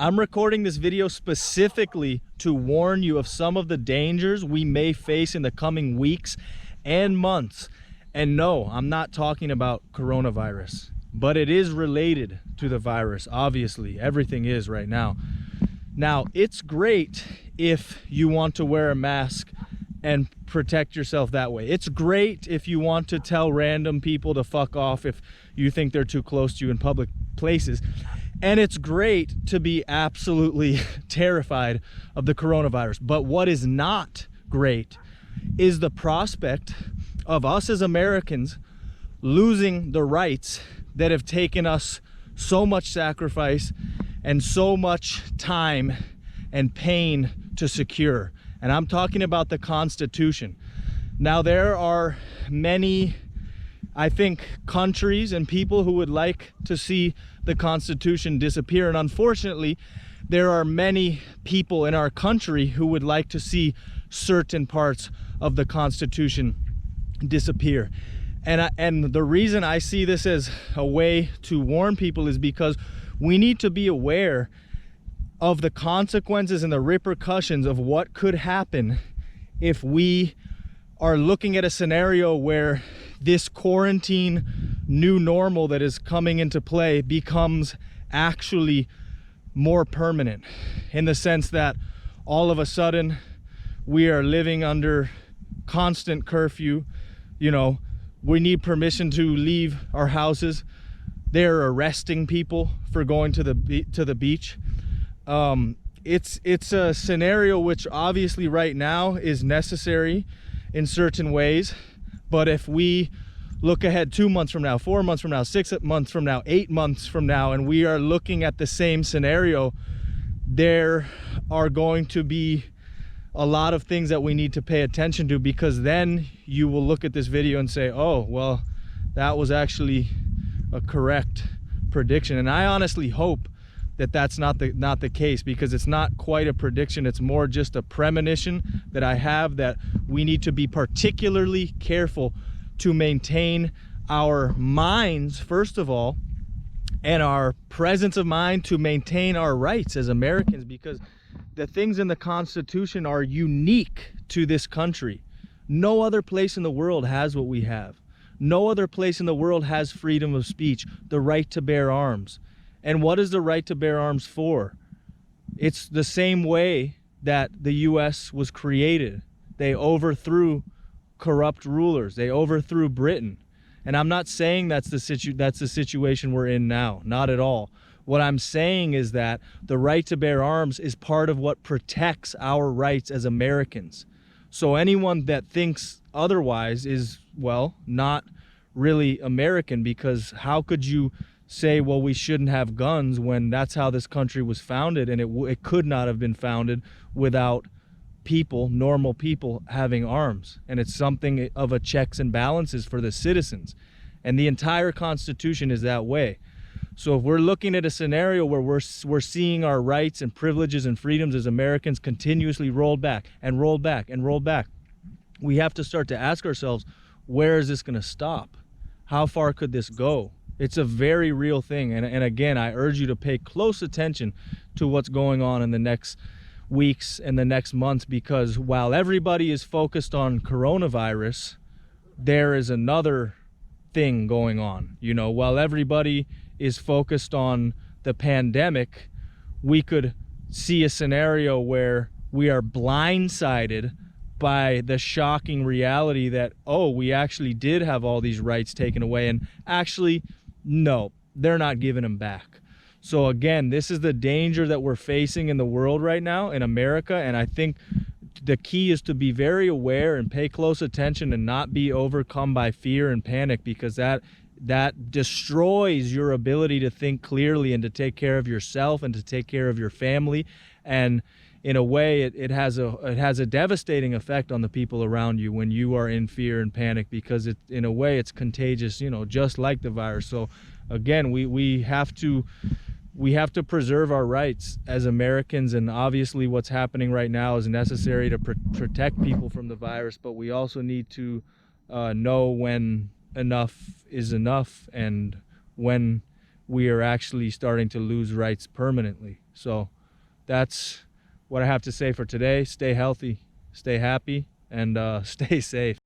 I'm recording this video specifically to warn you of some of the dangers we may face in the coming weeks and months. And no, I'm not talking about coronavirus, but it is related to the virus. Obviously, everything is right now. Now, it's great if you want to wear a mask and protect yourself that way. It's great if you want to tell random people to fuck off if you think they're too close to you in public places. And it's great to be absolutely terrified of the coronavirus. But what is not great is the prospect of us as Americans losing the rights that have taken us so much sacrifice and so much time and pain to secure. And I'm talking about the Constitution. Now, there are many, I think, countries and people who would like to see the Constitution disappear. And unfortunately, there are many people in our country who would like to see certain parts of the Constitution disappear. And the reason I see this as a way to warn people is because we need to be aware of the consequences and the repercussions of what could happen if we are looking at a scenario where this quarantine new normal that is coming into play becomes actually more permanent, in the sense that all of a sudden we are living under constant curfew. You know, we need permission to leave our houses. They're arresting people for going to the beach. It's a scenario which obviously right now is necessary in certain ways, but if we look ahead 2 months from now, 4 months from now, 6 months from now, 8 months from now, and we are looking at the same scenario, there are going to be a lot of things that we need to pay attention to, because then you will look at this video and say, oh, well, that was actually a correct prediction. And I honestly hope that that's not the case, because it's not quite a prediction. It's more just a premonition that I have, that we need to be particularly careful to maintain our minds, first of all, and our presence of mind to maintain our rights as Americans, because the things in the Constitution are unique to this country. No other place in the world has what we have. No other place in the world has freedom of speech, the right to bear arms. And what is the right to bear arms for? It's the same way that the US was created. They overthrew corrupt rulers. They overthrew Britain. And I'm not saying that's the situation we're in now. Not at all. What I'm saying is that the right to bear arms is part of what protects our rights as Americans. So anyone that thinks otherwise is, well, not really American, because how could you say, well, we shouldn't have guns, when that's how this country was founded, and it could not have been founded without people, normal people, having arms. And it's something of a checks and balances for the citizens. And the entire Constitution is that way. So if we're looking at a scenario where we're seeing our rights and privileges and freedoms as Americans continuously rolled back and rolled back and rolled back, we have to start to ask ourselves, where is this going to stop? How far could this go? It's a very real thing. And again, I urge you to pay close attention to what's going on in the next weeks and the next months, because while everybody is focused on coronavirus, there is another thing going on. You know, while everybody is focused on the pandemic, we could see a scenario where we are blindsided by the shocking reality that, oh, we actually did have all these rights taken away, and actually, no, they're not giving them back. So again, this is the danger that we're facing in the world right now, in America, and I think the key is to be very aware and pay close attention and not be overcome by fear and panic, because that destroys your ability to think clearly and to take care of yourself and to take care of your family. And in a way, it has a devastating effect on the people around you when you are in fear and panic, because in a way it's contagious, you know, just like the virus. So again, we have to preserve our rights as Americans, and obviously what's happening right now is necessary to protect people from the virus, but we also need to know when enough is enough and when we are actually starting to lose rights permanently. So that's what I have to say for today. Stay healthy, stay happy, and stay safe.